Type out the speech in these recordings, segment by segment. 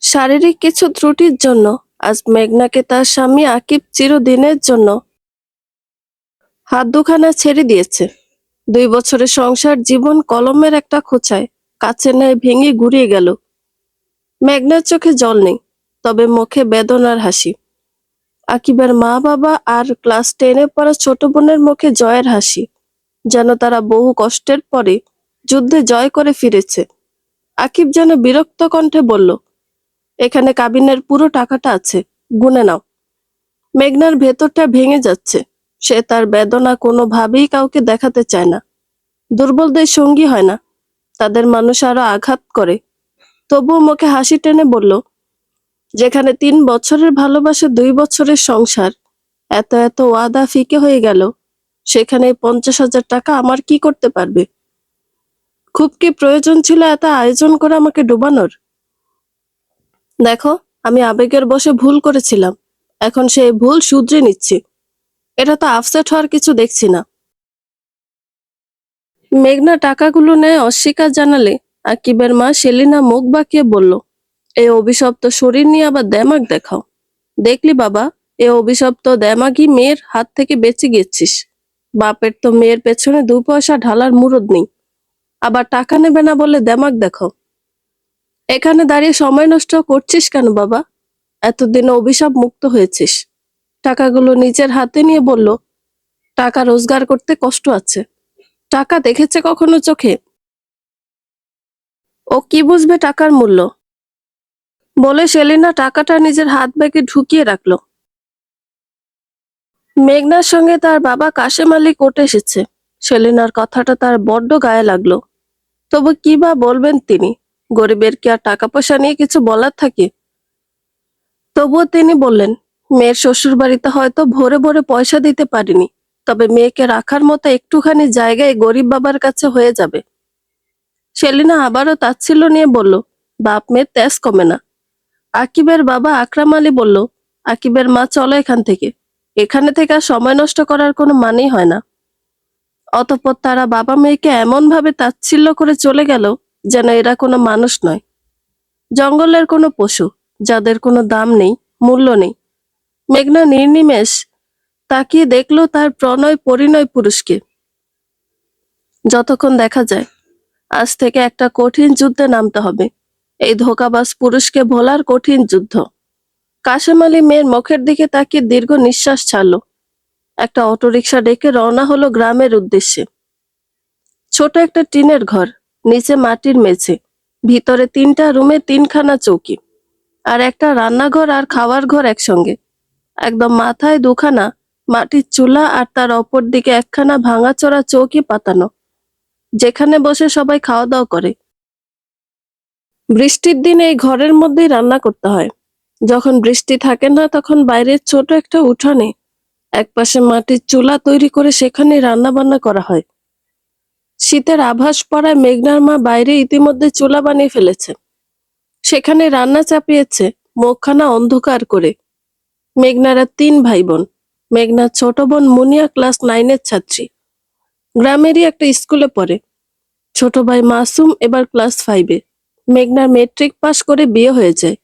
শারীরিক কিছু ত্রুটির জন্য আজ মেঘনাকে তার স্বামী আকিব চিরদিনের জন্য হাত দুখানা ছেড়ে দিয়েছে। 2 বছরের সংসার জীবন কলমের একটা খোঁচায় কাচের ন্যায় ভেঙে গুড়িয়ে গেল। মেঘনার চোখে জল নেই, তবে মুখে বেদনার হাসি। আকিবের মা বাবা আর ক্লাস 10-এ পড়া ছোট বোনের মুখে জয়ের হাসি, যেন তারা বহু কষ্টের পরে যুদ্ধে জয় করে ফিরেছে। আকিব যেন বিরক্ত কণ্ঠে বলল, এখানে কাবিনের পুরো টাকাটা আছে, গুনে নাও। মেঘনার ভেতরটা ভেঙে যাচ্ছে। সে তার বেদনা কোনোভাবেই কাউকে দেখাতে চায় না। দুর্বলদের সঙ্গী হয় না, তাদের মানুষ আরো আঘাত করে। তবুও মুখে হাসি টেনে বলল, যেখানে 3 বছরের ভালোবাসা 2 বছরের সংসার, এত এত ওয়াদা ফিকে হয়ে গেল, সেখানে 50,000 টাকা আমার কি করতে পারবে? খুব কি প্রয়োজন ছিল এত আয়োজন করে আমাকে ডুবানোর? দেখো, আমি আবেগের বশে ভুল করেছিলাম, এখন সেই ভুল শুধরে নিচ্ছি। এটা তো আপসেট হওয়ার কিছু দেখছি না। মেঘনা টাকাগুলো নেয় অস্বীকার জানালে আকিবের মা সেলিনা মুখ বাঁকিয়ে বলল, এই অভিশপ্ত শরীর নিয়ে আবার দেমাক দেখাও। দেখলি বাবা, এ অভিশপ্ত দেমাগই মেয়ের হাত থেকে বেঁচে গেছিস। বাপের তো মেয়ের পেছনে 2 পয়সা ঢালার মুরদ নেই, আবার টাকা নেবে না বলে দেমাক দেখাও। এখানে দাঁড়িয়ে সময় নষ্ট করছিস কেন বাবা? এতদিনে অভিশাপ মুক্ত হয়েছিস। টাকাগুলো নিজের হাতে নিয়ে বলল, টাকা রোজগার করতে কষ্ট আছে। টাকা দেখেছে কখনো চোখে? ও কি বুঝবে টাকার মূল্য? বলে সেলিনা টাকাটা নিজের হাত ব্যাগে ঢুকিয়ে রাখলো। মেঘনার সঙ্গে তার বাবা কাশেম আলী কোর্টে এসেছে। সেলিনার কথাটা তার বড্ড গায়ে লাগলো। তবু কি বা বলবেন তিনি? গরিবের কি আর টাকা পয়সা নিয়ে কিছু বলার থাকে? তবুও তিনি বললেন, মেয়ের শ্বশুর বাড়িতে হয়তো ভোরে ভোরে পয়সা দিতে পারিনি, তবে মেয়েকে রাখার মতো একটুখানি জায়গায় গরিব বাবার কাছে হয়ে যাবে। সেলিনা আবারও তাচ্ছিল্য নিয়ে বলল, বাপ মেয়ের তেজ কমে না। আকিবের বাবা আকরাম আলী বলল, আকিবের মা চলো এখান থেকে। এখানে থেকে আর সময় নষ্ট করার কোনো মানেই হয় না। অতঃপর তারা বাবা মেয়েকে এমন ভাবে তাচ্ছিল্য করে চলে গেল, যেন এরা কোনো মানুষ নয়, জঙ্গলের কোনো পশু, যাদের কোনো দাম নেই, মূল্য নেই। মেঘনা নির্নিমেষ তাকিয়ে দেখলো তার প্রণয় পরিণয় পুরুষকে। যতক্ষণ দেখা যায়, আজ থেকে একটা কঠিন যুদ্ধে নামতে হবে, এই ধোঁকাবাজ পুরুষকে ভোলার কঠিন যুদ্ধ। কাশেম আলী মেয়ের মুখের দিকে তাকিয়ে দীর্ঘ নিঃশ্বাস ছাড়ল। একটা অটোরিকশা ডেকে রওনা হলো গ্রামের উদ্দেশ্যে। ছোট একটা টিনের ঘর, নিচে মাটির মেঝে, ভিতরে 3টা রুমে 3খানা চৌকি, আর একটা রান্নাঘর আর খাওয়ার ঘর একসঙ্গে। একদম মাথায় 2খানা মাটির চুলা, আর তার অপর দিকে একখানা ভাঙাচোরা চৌকি পাতানো, যেখানে বসে সবাই খাওয়া দাওয়া করে। বৃষ্টির দিনে এই ঘরের মধ্যেই রান্না করতে হয়। যখন বৃষ্টি থাকে না, তখন বাইরের ছোট একটা উঠানে একপাশে মাটির চুলা তৈরি করে সেখানে রান্না বান্না করা হয়। শীতের আভাস পড়ায় মেঘনার মা বাইরে ইতিমধ্যে চুলা বানিয়ে ফেলেছে। সেখানে রান্না চাপিয়েছে, মুখখানা অন্ধকার করে। মেঘনারা 3 ভাই বোন। মেঘনার ছোট বোন মুনিয়া ক্লাস 9-এর ছাত্রী, গ্রামেরই একটা স্কুলে পড়ে। ছোট ভাই মাসুম এবার ক্লাস 5-এ। মেঘনার মেট্রিক পাশ করে বিয়ে হয়ে যায়।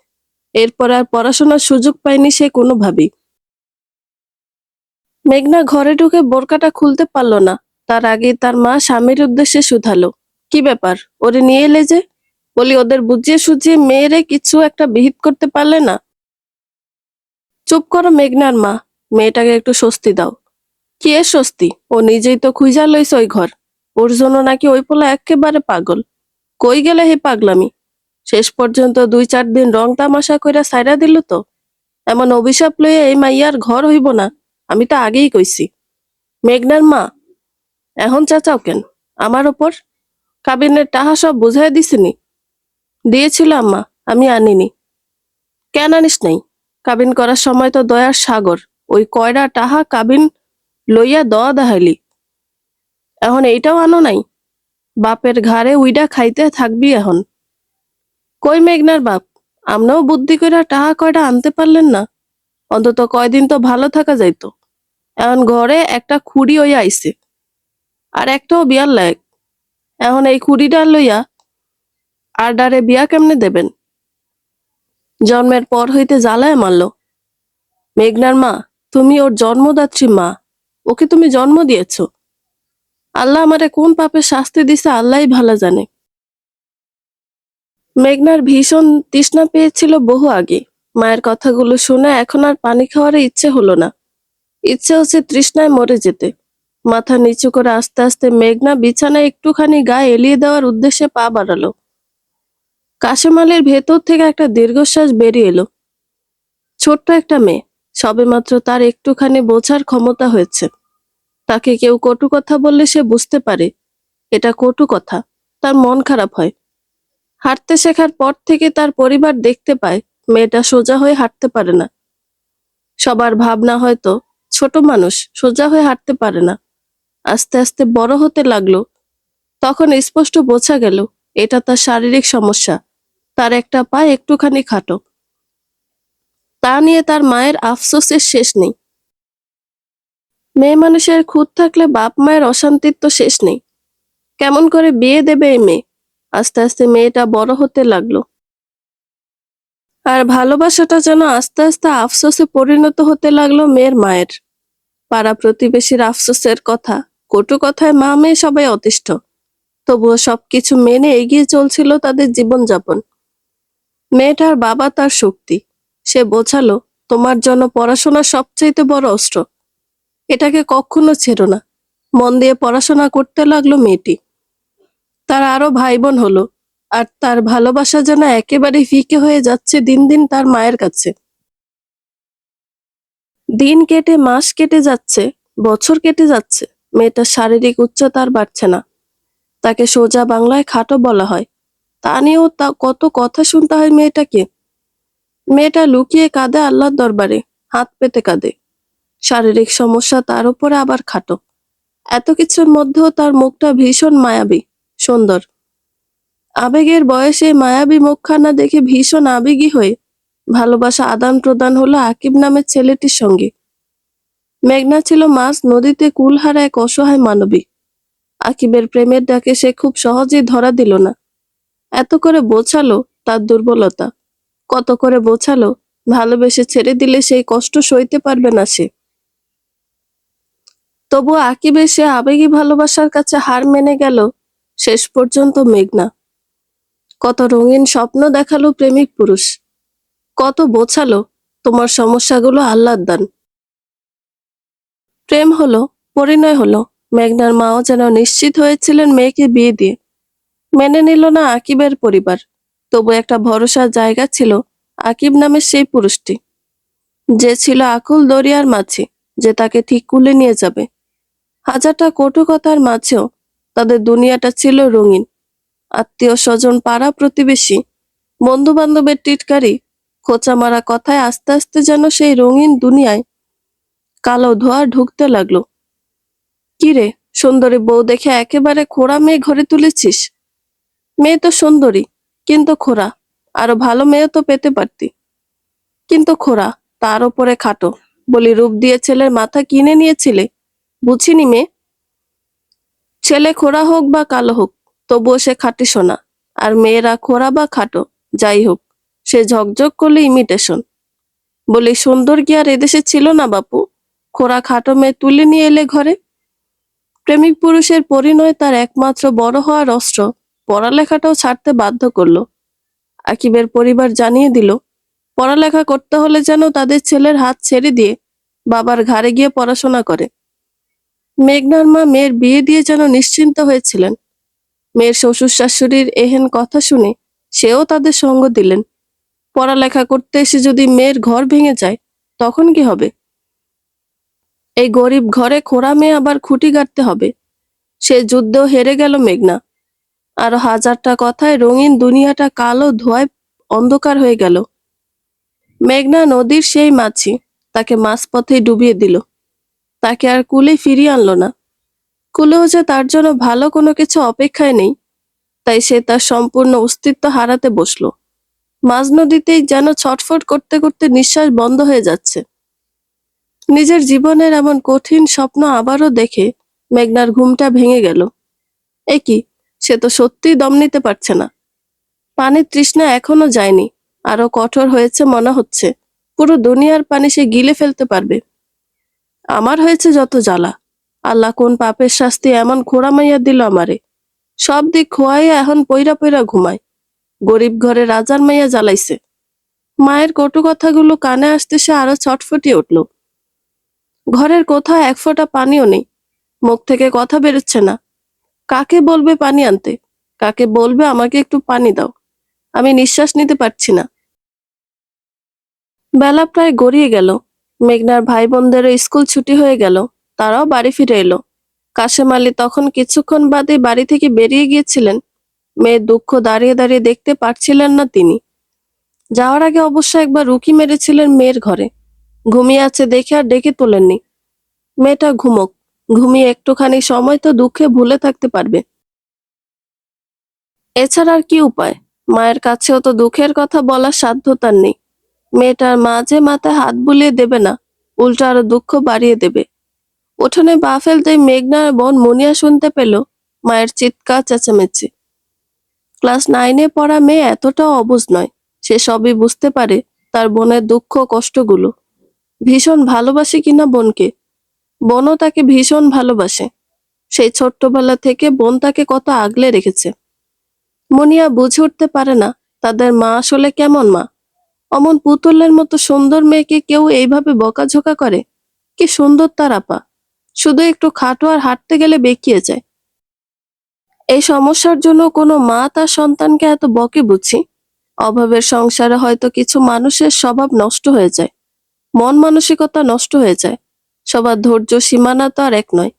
এরপর আর পড়াশোনার সুযোগ পায়নি সে কোনোভাবেই। মেঘনা ঘরে ঢুকে বোরকাটা খুলতে পারল না, তার আগেই তার মা স্বামীর উদ্দেশ্যে শুধালো, কি ব্যাপার, ওরে নিয়ে এলে যে? বলি, ওদের বুঝিয়ে সুঝিয়ে মেয়েরে কিছু একটা বিহিত করতে পারলে না? চুপ করো মেঘনার মা, মেয়েটাকে একটু স্বস্তি দাও। কি এর স্বস্তি? ও নিজেই তো খুঁজা লইছে ওই ঘর। ওর জন্য নাকি ওই পোলা একেবারে পাগল। কই গেলে হে পাগলামি? শেষ পর্যন্ত 2-4 দিন রং তামাশা কইরা সাইরা দিল তো। এমন অভিশাপ লইয়া এই মাইয়ার ঘর হইব না, আমি তো আগেই কইছি। মেঘনার মা, এখন চাচাও কেন আমার ওপর? কাবিনের টাহা সব বুঝাই দিছিনি? দিয়েছিল আম্মা, আমি আনিনি। কেন আনিস নাই? কাবিন করার সময় তো দয়ার সাগর, ওই কয়টা টাহা কাবিন লইয়া দয়া দেখাইলি, এখন এইটাও আনো নাই? বাপের ঘাড়ে উইডা খাইতে থাকবি এখন। কই মেঘনার বাপ, আমরাও বুদ্ধি কইরা টাহা কয়টা আনতে পারলেন না? অন্তত কয়দিন তো ভালো থাকা যাইতো। এখন ঘরে একটা খুঁড়ি হইয়া আইছে, আর একটাও বিয়ার লায়ক। এখন এই খুঁড়িটা লইয়া আর ডারে বিয়া কেমনে দেবেন? জন্মের পর হইতে জ্বালায় মারল। মেঘনার মা, তুমি ওর জন্মদাত্রী মা, ওকে তুমি জন্ম দিয়েছ। আল্লাহ আমারে কোন পাপের শাস্তি দিছে আল্লাহই ভালো জানে। মেঘনার ভীষণ তৃষ্ণা পেয়েছিল বহু আগে। মায়ের কথাগুলো শুনে এখন আর পানি খাওয়ার ইচ্ছে হলো না। ইচ্ছে হচ্ছে তৃষ্ণায় মরে যেতে। মাথা নিচু করে আস্তে আস্তে মেঘনা বিছানায় একটুখানি গায়ে এলিয়ে দেওয়ার উদ্দেশ্যে পা বাড়ালো। কাশেমালের ভেতর থেকে একটা দীর্ঘশ্বাস বেরিয়ে এলো। ছোট্ট একটা মেয়ে, সবেমাত্র তার একটুখানি বোঝার ক্ষমতা হয়েছে। তাকে কেউ কটু কথা বললে সে বুঝতে পারে এটা কটু কথা, তার মন খারাপ হয়। হাঁটতে শেখার পর থেকে তার পরিবার দেখতে পায় মেয়েটা সোজা হয়ে হাঁটতে পারে না। সবার ভাবনা হয়তো ছোট মানুষ সোজা হয়ে হাঁটতে পারে না। আস্তে আস্তে বড় হতে লাগলো, তখন স্পষ্ট বোঝা গেল এটা তার শারীরিক সমস্যা। তার একটা পা একটুখানি খাটো। তা নিয়ে তার মায়ের আফসোসের শেষ নেই। মেয়ে মানুষের খুঁত থাকলে বাপ মায়ের অশান্তির তো শেষ নেই। কেমন করে বিয়ে দেবে এই মেয়ে? আস্তে আস্তে মেয়েটা বড় হতে লাগলো। আর ভালোবাসাটা যেন আস্তে আস্তে আফসোসে পরিণত হতে লাগলো মেয়ের মায়ের। পাড়া প্রতিবেশীর আফসোসের কথা, কটু কথায় মা মেয়ে সবাই অতিষ্ঠ। তবুও সবকিছু মেনে এগিয়ে চলছিল তাদের জীবনযাপন। মেয়েটার বাবা তার শক্তি। সে বোঝালো, তোমার জন্য পড়াশোনা সবচাইতে বড় অস্ত্র। এটাকে কখনো ছেড়ো না। মন দিয়ে পড়াশোনা করতে লাগলো মেয়েটি। তার আরো ভাই বোন হলো, আর তার ভালোবাসা যেন একেবারে ফিকে হয়ে যাচ্ছে দিন দিন তার মায়ের কাছে। দিন কেটে মাস কেটে যাচ্ছে, বছর কেটে যাচ্ছে, মেয়েটার শারীরিক উচ্চতা আর বাড়ছে না। তাকে সোজা বাংলায় খাটো বলা হয়। তা নিয়েও তা কত কথা শুনতে হয় মেয়েটাকে। মেয়েটা লুকিয়ে কাঁদে আল্লাহর দরবারে, হাত পেতে কাঁদে। শারীরিক সমস্যা, তার উপরে আবার খাটো। এত কিছুর মধ্যেও তার মুখটা ভীষণ মায়াবী, সুন্দর। আবেগের বয়সে মায়াবী মুখখানা দেখে ভীষণ আবেগী হয়ে ভালোবাসা আদান প্রদান হলো আকিব নামের ছেলেটির সঙ্গে। মেঘনা ছিল মাঝ নদীতে কুলহারা এক অসহায় মানবী। আকিবের প্রেমের ডাকে সে খুব সহজেই ধরা দিল না। এত করে বোঝালো তার দুর্বলতা, কত করে বোঝালো ভালোবেসে ছেড়ে দিলে সেই কষ্ট সইতে পারবে না সে। তবুও আকিবের সে আবেগী ভালোবাসার কাছে হার মেনে গেল শেষ পর্যন্ত মেঘনা। কত রঙিন স্বপ্ন দেখালো প্রেমিক পুরুষ, কত বোঝালো তোমার সমস্যাগুলো আল্লাহর দান। প্রেম হলো, পরিণয় হলো। মেঘনার মাও যেন নিশ্চিত হয়েছিলেন মেয়েকে বিয়ে দিয়ে। মেনে নিল না আকিবের পরিবার, তবু একটা ভরসার জায়গা ছিল আকিব নামের সেই পুরুষটি, যে ছিল আকুল দরিয়ার মাঝি, যে তাকে ঠিক কুলে নিয়ে যাবে। হাজারটা কটু কথার মাঝেও তাদের দুনিয়াটা ছিল রঙিন। আত্মীয় স্বজন, পাড়া প্রতিবেশী, বন্ধু বান্ধবের টিটকারি, খোঁচা মারা কথায় আস্তে আস্তে যেন সেই রঙিন দুনিয়ায় কালো ধোঁয়া ঢুকতে লাগলো। কিরে, সুন্দরী বউ দেখে একেবারে খোড়া মেয়ে ঘরে তুলেছিস? মেয়ে তো সুন্দরী, কিন্তু খোড়া। আরো ভালো মেয়ে তো পেতে পারতি, কিন্তু খোড়া, তার ওপরে খাটো। বলি রূপ দিয়ে ছেলের মাথা কিনে নিয়েছিলে, বুঝিনি মেয়ে। ছেলে খোড়া হোক বা কালো হোক, তবুও সে খাঁটি সোনা। আর মেয়েরা খোড়া বা খাটো যাই হোক, সে ঝকঝক করলে ইমিটেশন। বলি সুন্দর কি আর এদেশে ছিল না বাপু? খোড়া খাটো মেয়ে তুলে নিয়ে এলে ঘরে। প্রেমিক পুরুষের পরিণয় তার একমাত্র বড় হওয়ার অস্ত্র পড়ালেখাটাও ছাড়তে বাধ্য করলো। আকিবের পরিবার জানিয়ে দিল পড়ালেখা করতে হলে যেন তাদের ছেলের হাত ছেড়ে দিয়ে বাবার ঘাড়ে গিয়ে পড়াশোনা করে। মেঘনার মা মেয়ের বিয়ে দিয়ে যেন নিশ্চিন্ত হয়েছিলেন। মেয়ের শ্বশুর শাশুড়ির এহেন কথা শুনে সেও তাদের সঙ্গ দিলেন। পড়ালেখা করতে এসে যদি মেয়ের ঘর ভেঙে যায়, তখন কি হবে? এই গরিব ঘরে খোড়া মেয়ে আবার খুঁটি গাড়তে হবে। সে যুদ্ধেও হেরে গেল মেঘনা। আরো হাজারটা কথায় রঙিন দুনিয়াটা কালো ধোঁয়ায় অন্ধকার হয়ে গেল। মেঘনা নদীর সেই মাছি, তাকে মাঝপথেই ডুবিয়ে দিল। তাকে আর কুলে ফিরিয়ে আনলো না। কুলেও যে তার জন্য ভালো কোনো কিছু অপেক্ষায় নেই, তাই সে তার সম্পূর্ণ অস্তিত্ব হারাতে বসলো। মাঝ নদীতেই যেন ছটফট করতে করতে নিঃশ্বাস বন্ধ হয়ে যাচ্ছে। নিজের জীবনের এমন কঠিন স্বপ্ন আবারও দেখে মেঘনার ঘুমটা ভেঙে গেল। এ কি, সে তো সত্যিই দম নিতে পারছে না। পানির তৃষ্ণা এখনো যায়নি। আরো কঠোর হয়েছে মনে হচ্ছে। পুরো দুনিয়ার পানি সে গিলে ফেলতে পারবে। আমার হয়েছে যত জ্বালা। আল্লাহ কোন পাপের শাস্তি এমন খোড়া মাইয়া দিল আমারে। সব দিক খোয়াইয়া এখন পইরা পইরা ঘুমায়। গরিব ঘরে রাজার মাইয়া জ্বালাইছে। মায়ের কটু কথাগুলো কানে আসতে সে আরো ছটফটিয়ে উঠল। ঘরের কোথাও এক ফোঁটা পানিও নেই। মুখ থেকে কথা বেরোচ্ছে না। কাকে বলবে পানি আনতে? কাকে বলবে আমাকে একটু পানি দাও? আমি নিঃশ্বাস নিতে পারছি না। বেলা প্রায় গড়িয়ে গেল। মেঘনার ভাই বোনদেরও স্কুল ছুটি হয়ে গেল। তারাও বাড়ি ফিরে এলো। কাশেম আলী তখন কিছুক্ষণ বাদে বাড়ি থেকে বেরিয়ে গিয়েছিলেন। মেয়ের দুঃখ দাঁড়িয়ে দাঁড়িয়ে দেখতে পারছিলেন না তিনি। যাওয়ার আগে অবশ্য একবার উঁকি মেরেছিলেন মেয়ের ঘরে। ঘুমিয়ে আছে দেখে আর ডেকে তোলেননি। মেয়েটা ঘুমোক, ঘুমিয়ে একটুখানি সময় তো দুঃখে ভুলে থাকতে পারবে। এছাড়া আর কি উপায়? মায়ের কাছেও তো দুঃখের কথা বলার সাধ্য তার নেই। মেয়েটার মা যে মাথায় হাত বুলিয়ে দেবে না, উল্টো আরো দুঃখ বাড়িয়ে দেবে। উঠোনে পা ফেলতেই মেঘনার বোন মুনিয়া শুনতে পেল মায়ের চিৎকার চেঁচামেচি। ক্লাস 9-এ পড়া মেয়ে এতটাও অবুঝ নয়। সে সবই বুঝতে পারে তার বোনের দুঃখ কষ্টগুলো। ভীষণ ভালোবাসে কিনা বোনকে। বোনও তাকে ভীষণ ভালোবাসে। সেই ছোট্টবেলা থেকে বোন তাকে কত আগলে রেখেছে। মুনিয়া বুঝে উঠতে পারে না তাদের মা আসলে কেমন মা। অমন পুতুলের মতো সুন্দর মেয়েকে কেউ এইভাবে বকাঝোকা করে? কি সুন্দর তার আপা, শুধু একটু খাটো আর হাঁটতে গেলে বেঁকিয়ে যায়। এই সমস্যার জন্য কোনো মা তার সন্তানকে এত বকে বুঝি? অভাবের সংসারে হয়তো কিছু মানুষের স্বভাব নষ্ট হয়ে যায়, মন মানসিকতা নষ্ট হয়ে যায়। সবার ধৈর্য সীমানা তো আর এক নয়।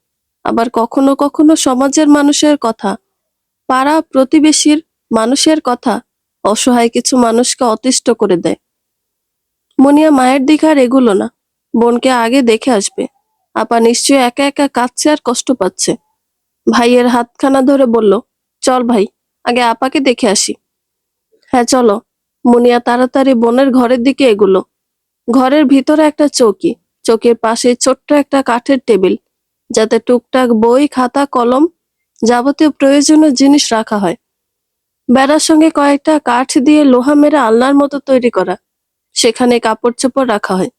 আবার কখনো কখনো সমাজের মানুষের কথা, পাড়া প্রতিবেশীর মানুষের কথা অসহায় কিছু মানুষকে অতিষ্ঠ করে দেয়। মুনিয়া মায়ের দিকে আর এগুলো না, বোনকে আগে দেখে আসবে। আপা নিশ্চয়ই একা একা কাঁদছে আর কষ্ট পাচ্ছে। ভাইয়ের হাতখানা ধরে বলল, চল ভাই, আগে আপাকে দেখে আসি। হ্যাঁ চলো। মুনিয়া তাড়াতাড়ি বোনের ঘরের দিকে এগুলো। ঘরের ভিতরে একটা চৌকি, চৌকির পাশে ছোট্ট একটা কাঠের টেবিল, যাতে টুকটাক বই খাতা কলম যাবতীয় প্রয়োজনীয় জিনিস রাখা হয়। বেড়ার সঙ্গে কয়েকটা কাঠ দিয়ে লোহা মেরে আলনার মতো তৈরি করা, সেখানে কাপড় চোপড় রাখা হয়।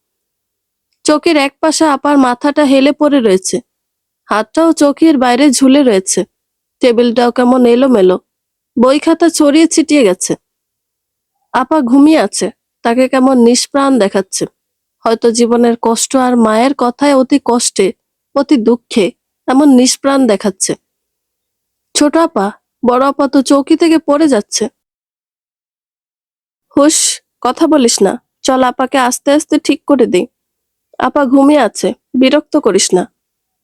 চৌকির এক পাশে আপার মাথাটা হেলে পড়ে রয়েছে, হাতটাও চৌকির বাইরে ঝুলে রয়েছে। টেবিলটাও কেমন এলোমেলো, বই খাতা ছড়িয়ে ছিটিয়ে গেছে। আপা ঘুমিয়ে আছে, তাকে কেমন নিষ্প্রাণ দেখাচ্ছে। হয়তো জীবনের কষ্ট আর মায়ের কথায় অতি কষ্টে, অতি দুঃখে এমন নিষ্প্রাণ দেখাচ্ছে। ছোট আপা, বড় আপা তো চৌকি থেকে পড়ে যাচ্ছে। হুশ, কথা বলিস না। চল আপাকে আস্তে আস্তে ঠিক করে দিই। আপা ঘুমিয়ে আছে, বিরক্ত করিস না।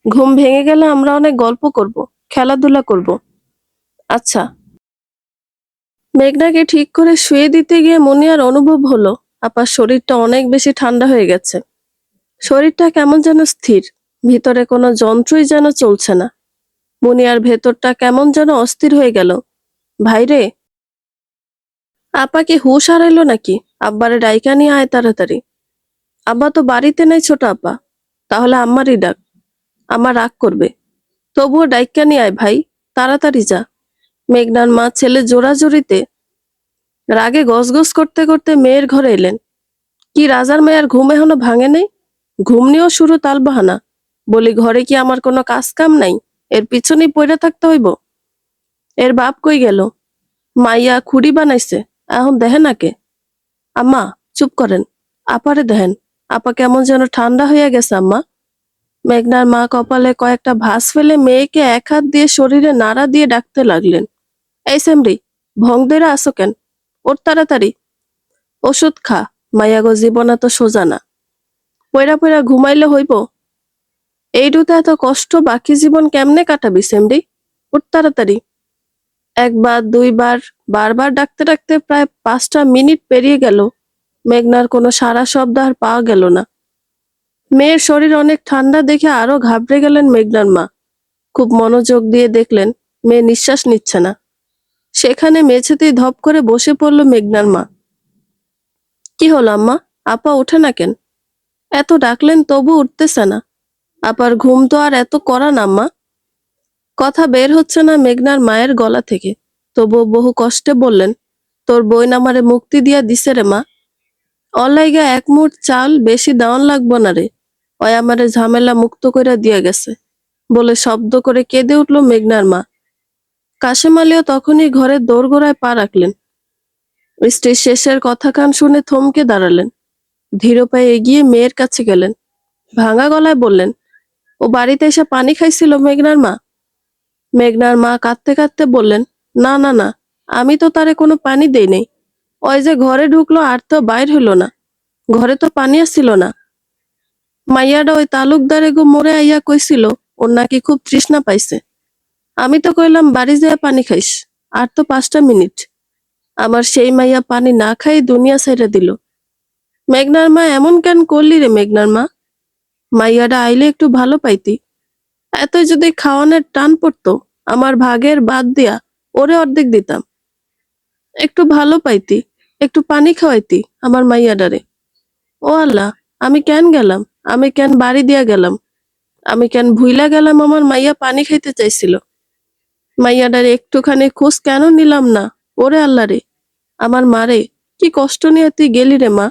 ঘুম ভেঙে গেলে আমরা অনেক গল্প করব, খেলাধুলা করব। আচ্ছা। মেঘনাকে ঠিক করে শুয়ে দিতে গিয়ে মুনিয়ার অনুভব হলো আপার শরীরটা অনেক বেশি ঠান্ডা হয়ে গেছে। শরীরটা কেমন যেন স্থির, ভিতরে কোনো যন্ত্রই যেন চলছে না। মুনিয়ার ভেতরটা কেমন যেন অস্থির হয়ে গেল। ভাইরে, আপা কি হুঁশ হারাইলো নাকি? আব্বারে ডাইকা নিয়ে আয় তাড়াতাড়ি। আব্বা তো বাড়িতে নাই ছোট আপা। তাহলে আম্মারই ডাক। আমার রাগ করবে। তবুও ডাইকা নিয়ে আয় ভাই, তাড়াতাড়ি যা। মেঘনার মা ছেলে জোরাজুরিতে রাগে গজগজ করতে করতে মেয়ের ঘরে এলেন। কি রাজার মেয়ের ঘুম এখনো ভাঙে নাই? ঘুম নিয়েও শুরু তালবাহানা। বলি ঘরে কি আমার কোনো কাজ কাম নাই? এর পিছনেই পড়ে থাকতে হইব? এর বাপ কই গেল? মাইয়া খুড়ি বানাইছে, এখন দেহে নাকে? আম্মা, চুপ করেন। আপারে দেহেন, আপা কেমন যেন ঠান্ডা হইয়া গেছে আম্মা। মেঘনার মা কপালে কয়েকটা ভাঁজ ফেলে মেয়েকে এক হাত দিয়ে শরীরে নাড়া দিয়ে ডাকতে লাগলেন। এই সেমরি, ভং দইরা আসো কেন? ওর তাড়াতাড়ি। ওষুধ খা, মাইয়াগো জীবন এত সোজা না। পইরা পইরা ঘুমাইলে হইব? এইটুতে এত কষ্ট বাকি জীবন কেমনে কাটাবি সেমরি? ওর তাড়াতাড়ি। একবার দুইবার, বারবার ডাকতে ডাকতে প্রায় 5টা মিনিট পেরিয়ে গেল। মেঘনার কোনো সারা শব্দ আর পাওয়া গেল না। মেয়ের শরীর অনেক ঠান্ডা দেখে আরো ঘাবড়ে গেলেন মেঘনার মা। খুব মনোযোগ দিয়ে দেখলেন মেয়ে নিঃশ্বাস নিচ্ছে না। সেখানে মেঝেতেই ধপ করে বসে পড়ল মেঘনার মা। কি হলো আম্মা? আপা ওঠে না কেন? এত ডাকলেন তবু উঠতেছে না। আপার ঘুম তো আর এত কড়া না আম্মা। কথা বের হচ্ছে না মেঘনার মায়ের গলা থেকে, তবুও বহু কষ্টে বললেন, তোর বোন আমারে মুক্তি দিয়া দিছে রে মা। অলাইগা এক মুঠ চাল বেশি দেওয়ান লাগবো না রে। ওই আমারে ঝামেলা মুক্ত কইরা দিয়া গেছে বলে শব্দ করে কেঁদে উঠল মেঘনার মা। কাশেম আলীও তখনই ঘরের দোরগোড়ায় পা রাখলেন। স্ত্রীর শেষের কথা কান শুনে থমকে দাঁড়ালেন। ধীর পায়ে এগিয়ে মেয়ের কাছে গেলেন। ভাঙা গলায় বললেন, ও বাড়িতে এসে পানি খাইছিল মেঘনার মা? মেঘনার মা কাঁদতে কাঁদতে বললেন, না না না, আমি তো তারে কোনো পানি দেই নাই। ওই যে ঘরে ঢুকলো আর তো বাইর হইল না। ঘরে তো পানি আসছিল না। মাইয়াডা ওই তালুকদারে গো মরে আইয়া কইছিল ওর নাকি খুব তৃষ্ণা পাইছে। আমি তো কইলাম বাড়ি যেয়ে পানি খাইস। আর তো 5টা মিনিট। আমার সেই মাইয়া পানি না খাই দুনিয়া ছেড়ে দিল। মেঘনার মা এমন কেন করলি রে মেঘনার মা? মাইয়াডা আইলে একটু ভালো পাইতি। এত যদি খাওয়ানোর টান পড়তো, আমার ভাগের বাদ দিয়া ওরে অর্ধেক দিতাম। একটু ভালো পাইতি, একটু পানি খাওয়াইতি আমার মাইয়াডারে। ও আল্লাহ, আমি কেন গেলাম? আমি কেন বাড়ি দিয়া গেলাম? আমি কেন ভুইলা গেলাম আমার মাইয়া পানি খাইতে চাইছিল? মাইয়াডারে একটুখানি খোঁজ কেন নিলাম না? ওরে আল্লাহ রে, আমার মারে, কি কষ্ট নিয়ে তুই গেলি রে মা।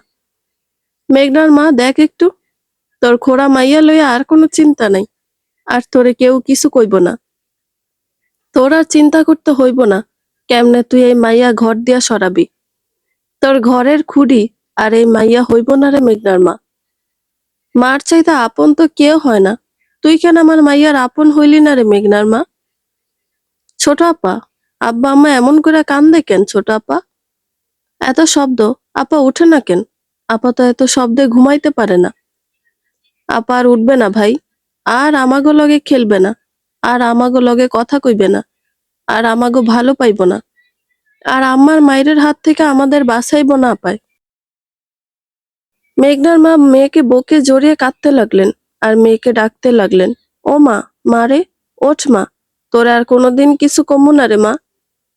মেঘনার মা দেখ একটু, তোর খোড়া মাইয়া লইয়া আর কোনো চিন্তা নাই। আর তোরে কেউ কিছু কইব না। তোর আর চিন্তা করতে হইব না কেমনে তুই এই মাইয়া ঘর দিয়া সরাবি। তোর ঘরের খুঁড়ি আর এই মাইয়া হইব না রে মেঘনার মা। মার চাইতে আপন তো কেউ হয় না। তুই কেন আমার মাইয়ার আপন হইলি না রে মেঘনার মা? ছোট আপা, আব্বা আম্মা এমন করে কান্দে কেন ছোট আপা? এত শব্দ, আপা উঠে না কেন? আপা তো এত শব্দে ঘুমাইতে পারে না। আপা আর উঠবে না ভাই। আর আমাগো লগে খেলবে না। আর আমাগো লগে কথা কইবে না। আর আমাগো ভালো পাইব না। আর আম্মার মায়ের হাত থেকে আমাদের বাঁচাইব না পায়। মেঘনার মা মেয়েকে বুকে জড়িয়ে কাঁদতে লাগলেন আর মেয়েকে ডাকতে লাগলেন, ও মা, মা রে, ওঠ মা, তোরে আর কোনোদিন কিছু কমু না রে মা।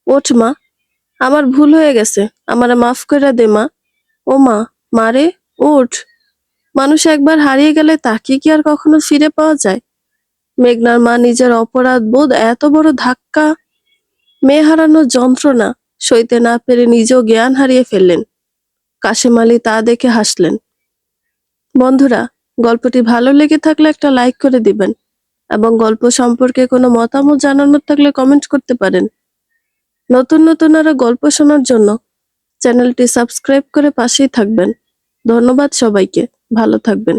ওঠ মা, আমার ভুল হয়ে গেছে, আমারে মাফ করে দে মা। ও মা, মা রে, ওঠ। মানুষ একবার হারিয়ে গেলে তাকে কি আর কখনো ফিরে পাওয়া যায়? মেঘনার মা নিজের অপরাধ বোধ, এত বড় ধাক্কা, মেয়ে হারানোর যন্ত্রণা সইতে না পেরে নিজেও জ্ঞান হারিয়ে ফেললেন। কাশেম আলী তা দেখে হাসলেন। বন্ধুরা, গল্পটি ভালো লেগে থাকলে একটা লাইক করে দিবেন এবং গল্প সম্পর্কে কোনো মতামত জানানোর থাকলে কমেন্ট করতে পারেন। নতুন নতুন আরো গল্প শোনার জন্য চ্যানেলটি সাবস্ক্রাইব করে পাশেই থাকবেন। ধন্যবাদ সবাইকে। ভালো থাকবেন।